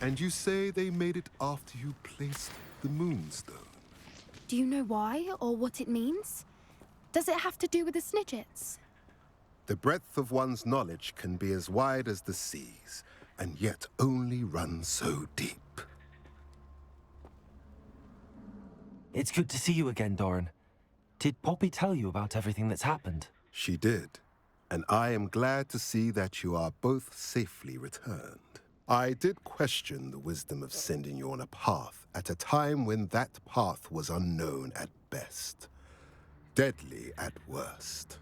And you say they made it after you placed the moonstone? Do you know why or what it means? Does it have to do with the Snidgets? The breadth of one's knowledge can be as wide as the seas, and yet only run so deep. It's good to see you again, Doran. Did Poppy tell you about everything that's happened? She did, and I am glad to see that you are both safely returned. I did question the wisdom of sending you on a path at a time when that path was unknown at best, deadly at worst.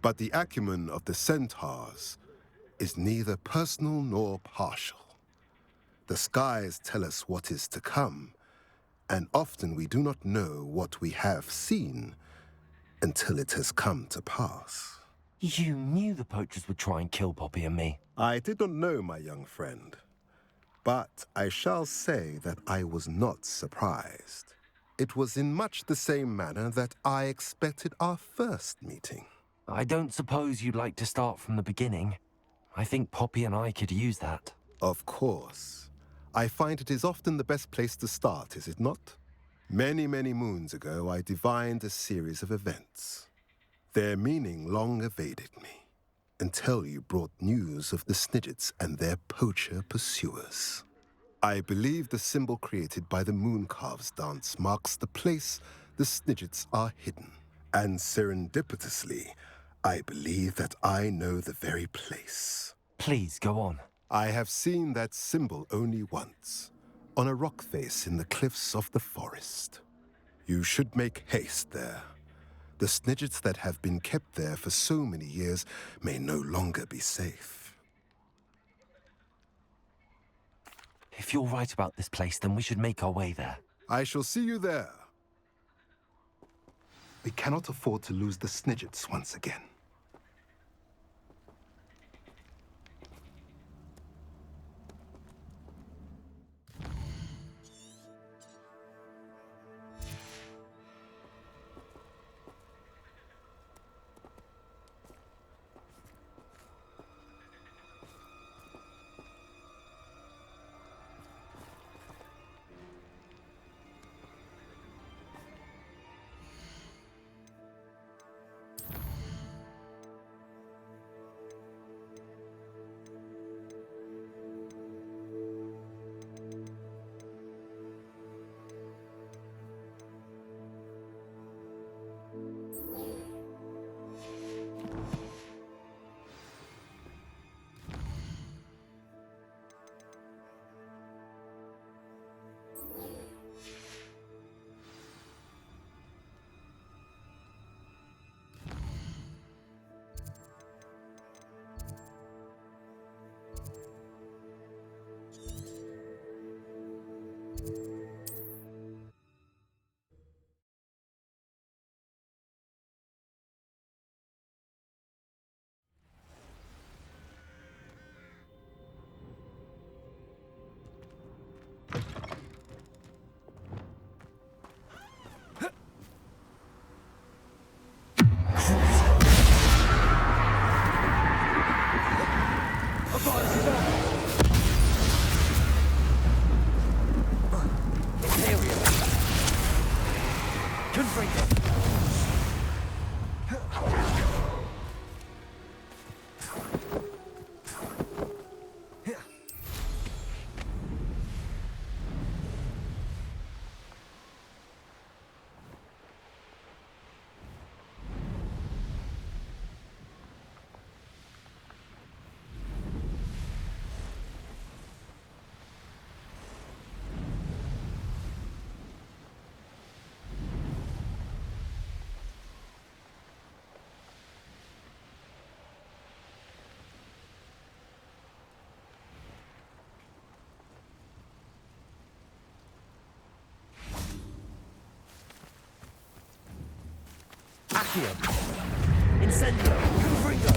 But the acumen of the centaurs is neither personal nor partial. The skies tell us what is to come, and often we do not know what we have seen until it has come to pass. You knew the poachers would try and kill Poppy and me. I did not know, my young friend, but I shall say that I was not surprised. It was in much the same manner that I expected our first meeting. I don't suppose you'd like to start from the beginning. I think Poppy and I could use that. Of course. I find it is often the best place to start, is it not? Many, many moons ago, I divined a series of events. Their meaning long evaded me, until you brought news of the Snidgets and their poacher pursuers. I believe the symbol created by the Mooncalves dance marks the place the Snidgets are hidden. And serendipitously, I believe that I know the very place. Please, go on. I have seen that symbol only once, on a rock face in the cliffs of the forest. You should make haste there. The Snidgets that have been kept there for so many years may no longer be safe. If you're right about this place, then we should make our way there. I shall see you there. We cannot afford to lose the Snidgets once again. Accio! Incendio! Confringo!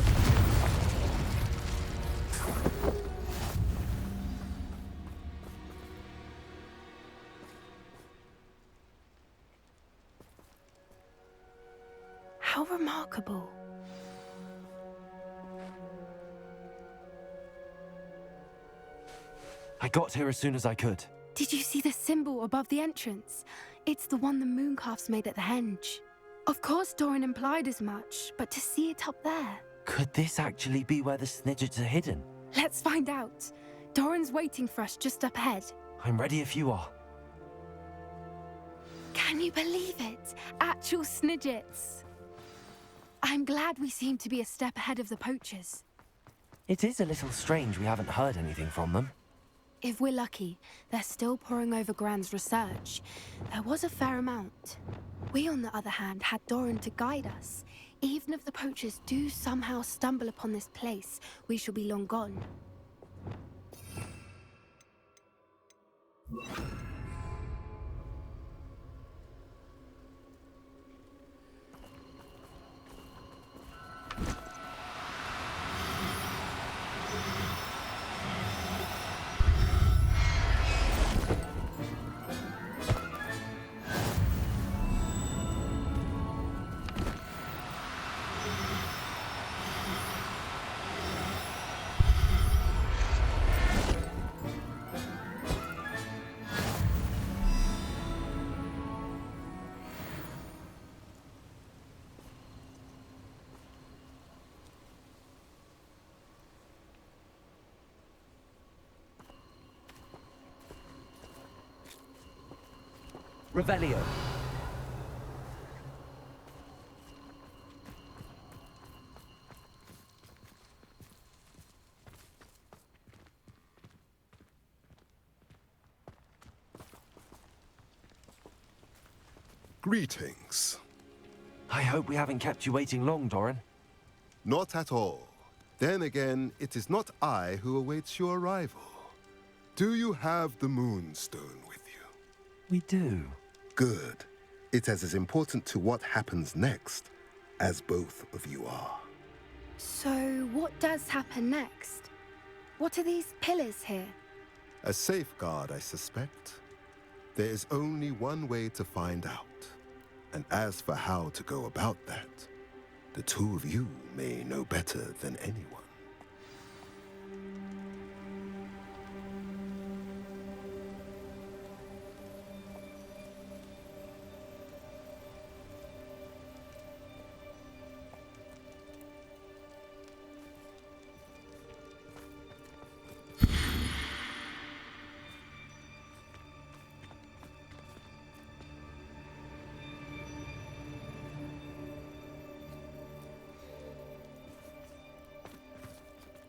How remarkable. I got here as soon as I could. Did you see the symbol above the entrance? It's the one the mooncalfs made at the henge. Of course Doran implied as much, but to see it up there... Could this actually be where the Snidgets are hidden? Let's find out. Doran's waiting for us just up ahead. I'm ready if you are. Can you believe it? Actual Snidgets. I'm glad we seem to be a step ahead of the poachers. It is a little strange we haven't heard anything from them. If we're lucky, they're still poring over Gran's research. There was a fair amount. We, on the other hand, had Doran to guide us. Even if the poachers do somehow stumble upon this place, we shall be long gone. Revelio. Greetings. I hope we haven't kept you waiting long, Doran. Not at all. Then again, it is not I who awaits your arrival. Do you have the Moonstone with you? We do. Good. It is as important to what happens next as both of you are. So, what does happen next? What are these pillars here? A safeguard, I suspect. There is only one way to find out. And as for how to go about that, the two of you may know better than anyone.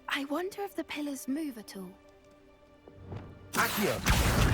I wonder if the pillars move at all. Accio!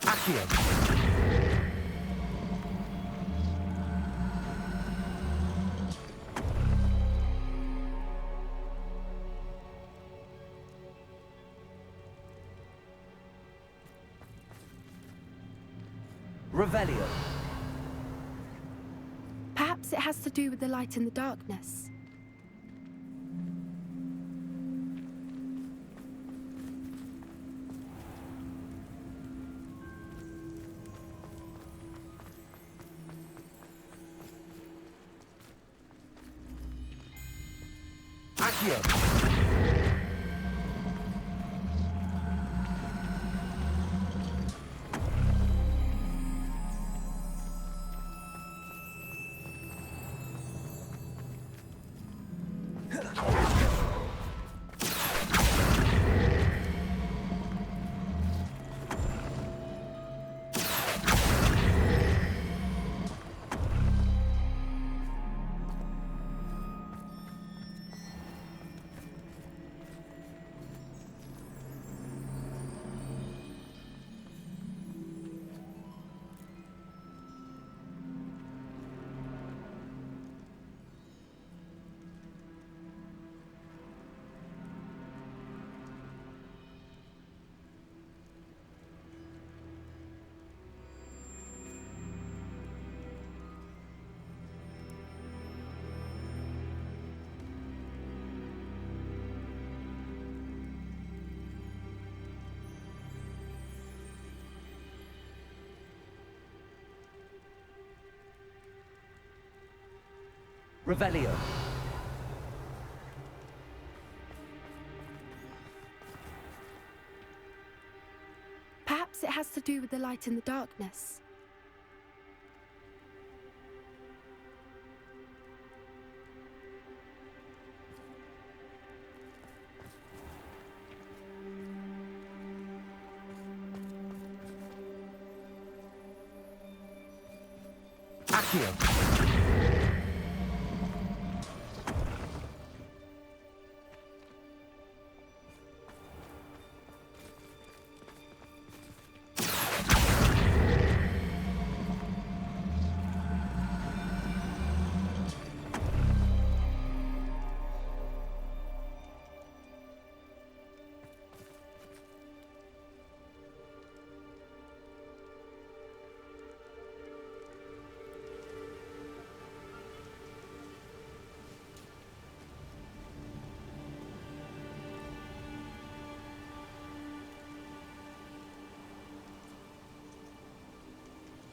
Accio! Revelio. Perhaps it has to do with the light in the darkness. Accio! Revelio. Perhaps it has to do with the light in the darkness. Accio.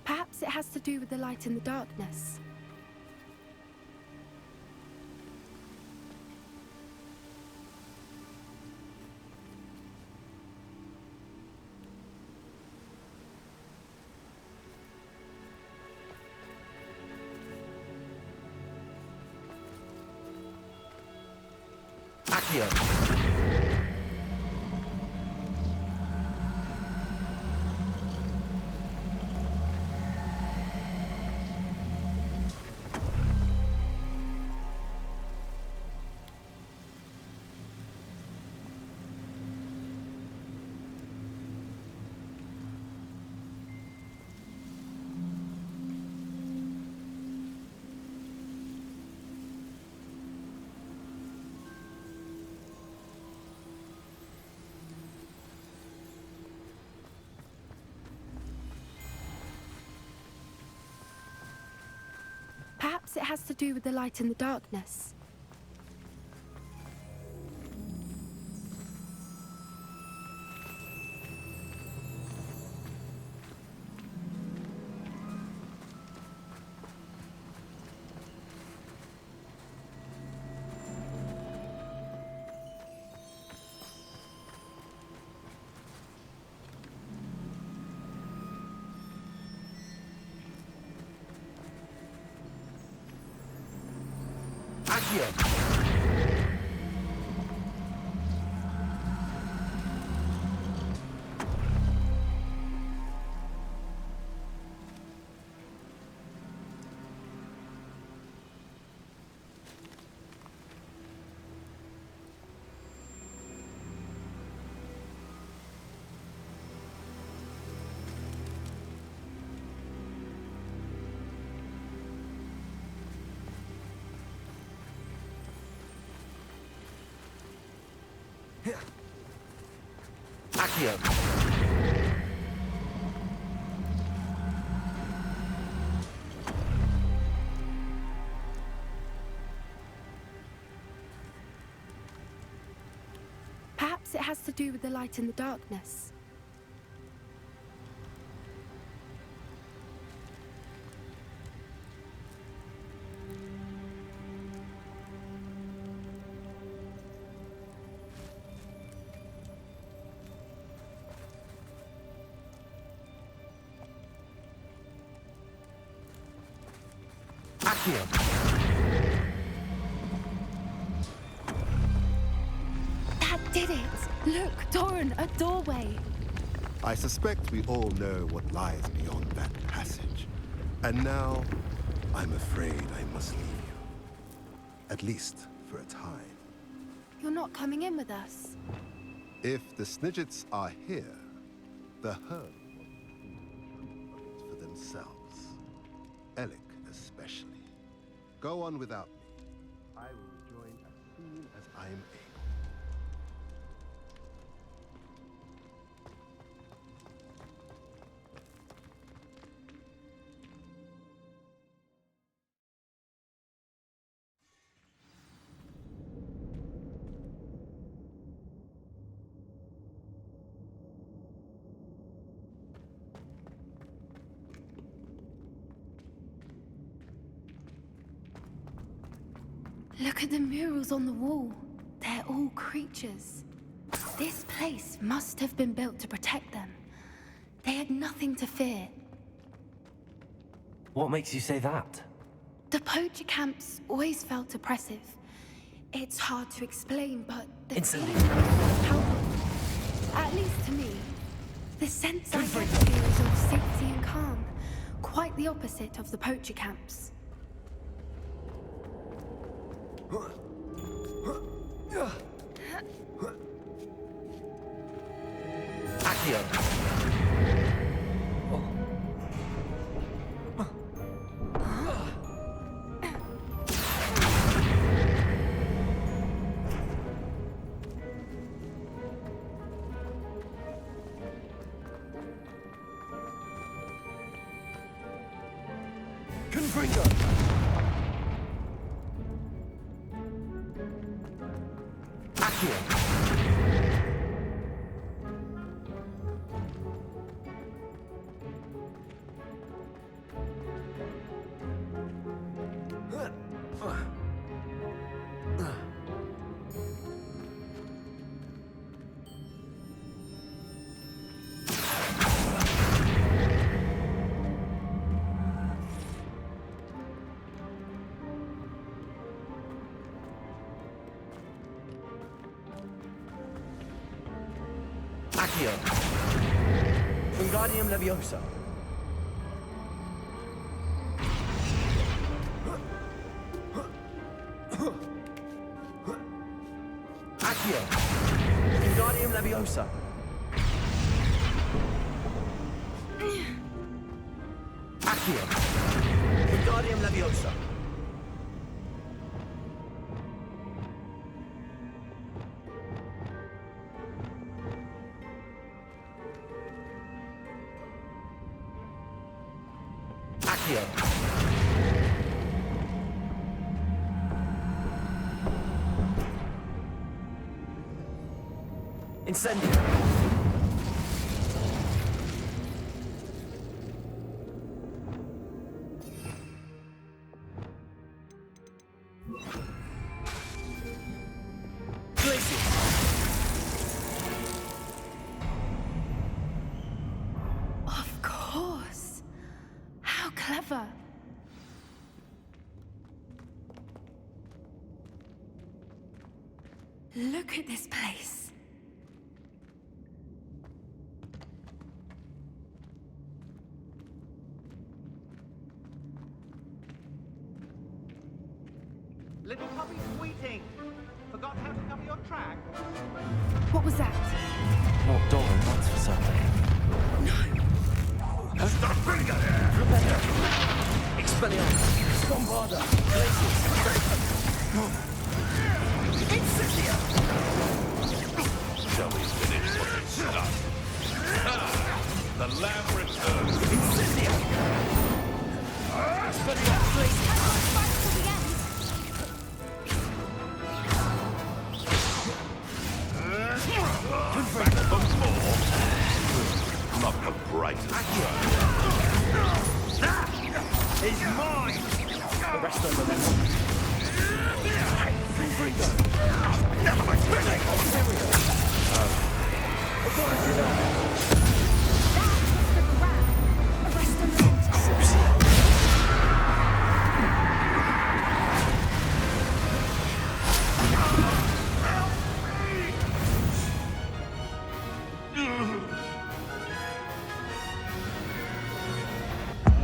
Perhaps it has to do with the light in the darkness. Accio. Perhaps it has to do with the light in the darkness. Accio. Accio. Perhaps it has to do with the light in the darkness. Accio. That did it! Look, Doran, a doorway. I suspect we all know what lies beyond that passage. And now, I'm afraid I must leave you. At least for a time. You're not coming in with us. If the Snidgets are here, the herd want for themselves. Alec especially. Go on without me. I will rejoin as soon as I am able. Look at the murals on the wall. They're all creatures. This place must have been built to protect them. They had nothing to fear. What makes you say that? The poacher camps always felt oppressive. It's hard to explain, but the Incendiary. feeling was palpable. At least to me. The sense I get here is of safety and calm. Quite the opposite of the poacher camps. Accio. Confringo. Accio. Accio. Wingardium Leviosa. Accio. Wingardium Leviosa. Accio. Wingardium Leviosa. Accio. Incendio. Glacius. Of course. How clever. Look at this place. Little puppy sweeting. Forgot how to cover your track? What was that? Not Doran, that's for certain. Expelliarmus. Bombarda. Incendia. Shall we finish what we started? The lamb returns. Incendia. Expelliarmus. Fight till the end. Back for more. Not the brightest. Is mine. The rest of them.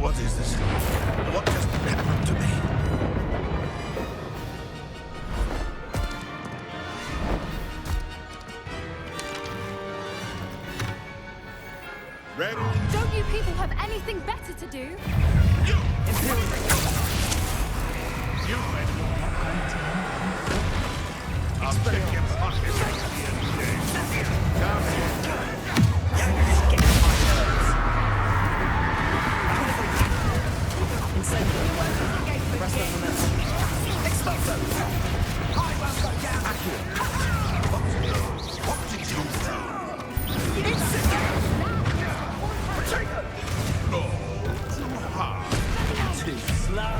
What is this? What just happened to me? Ready? Don't you people have anything better to do? You! You ready? I'll take your pocket at the end of the day. Come here. The rest of them. Expulso. I won't go down. Accio. What did you do? Potato. Oh, too hard. Too slow.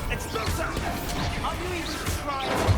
Expulso. Are you even trying?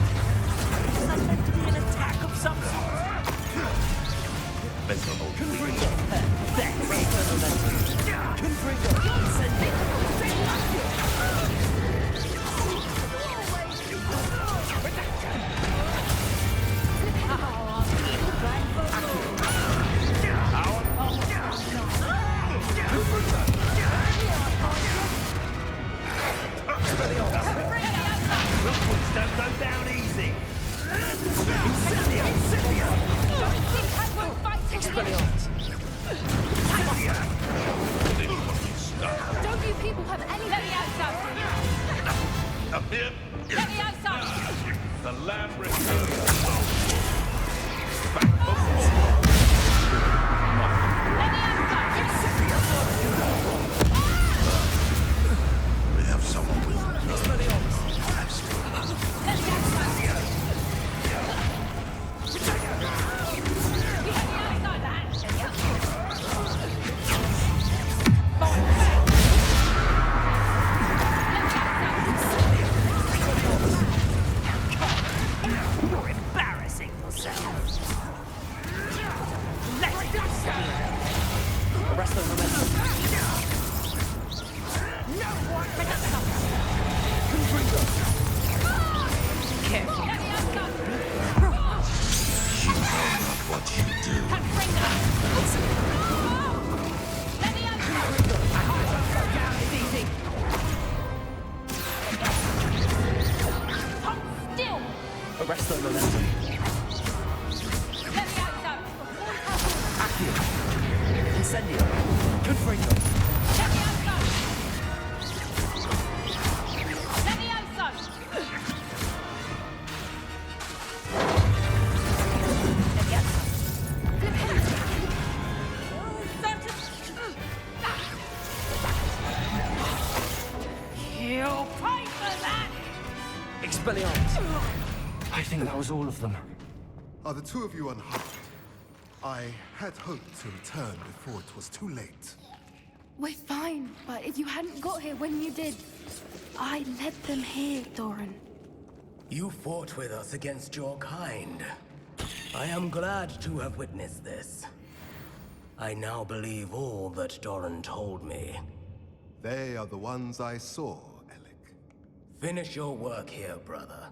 Expelliarmus! Don't you people have any... Let me outside! Up here. Let me outside! The lamb returns. Back before. Let me outside! We have someone with Expelliarmus! Let me outside! You're embarrassing yourselves! Let's go! Arrest those momentum. No one can stop us! Confringo! Careful! Let me outside! you know not what you do. Confringo! Let me outside! Down is easy! Hold still! Arrest the momentum. Let me outside! Accio. Incendio. Confringo. Let me outside! Let me outside! Let me outside! You'll pay for that! Expelliarmus! I think that was all of them. Are the two of you unharmed? I had hoped to return before it was too late. We're fine, but if you hadn't got here when you did, I led them here, Doran. You fought with us against your kind. I am glad to have witnessed this. I now believe all that Doran told me. They are the ones I saw, Alec. Finish your work here, brother.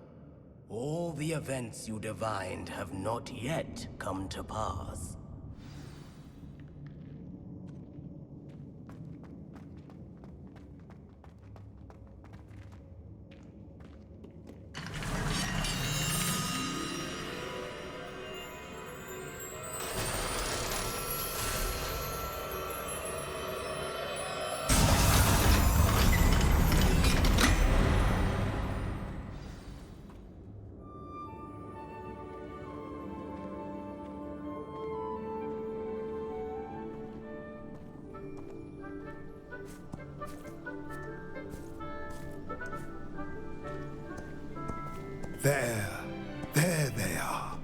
All the events you divined have not yet come to pass. There they are.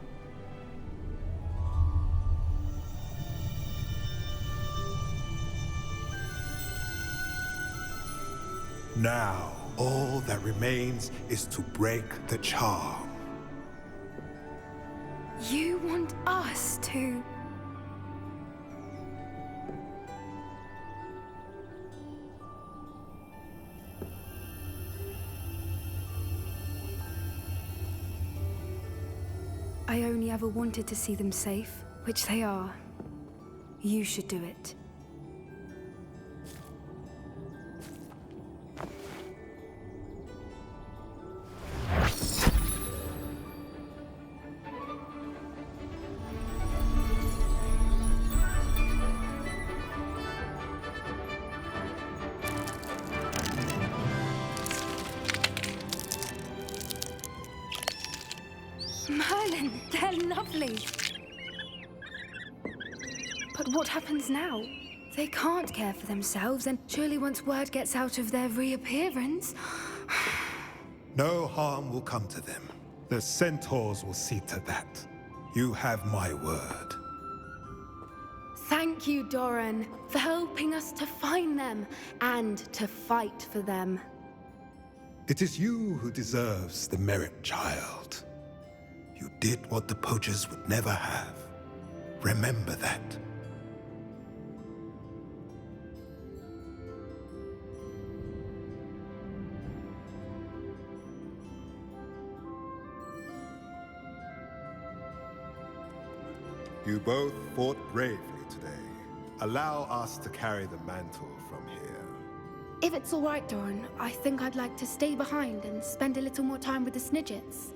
Now, all that remains is to break the charm. You want us to... I only ever wanted to see them safe, which they are. You should do it. Merlin, they're lovely. But what happens now? They can't care for themselves, and surely once word gets out of their reappearance... No harm will come to them. The centaurs will see to that. You have my word. Thank you, Doran, for helping us to find them and to fight for them. It is you who deserves the merit, child. You did what the poachers would never have. Remember that. You both fought bravely today. Allow us to carry the mantle from here. If it's all right, Doran, I think I'd like to stay behind and spend a little more time with the Snidgets.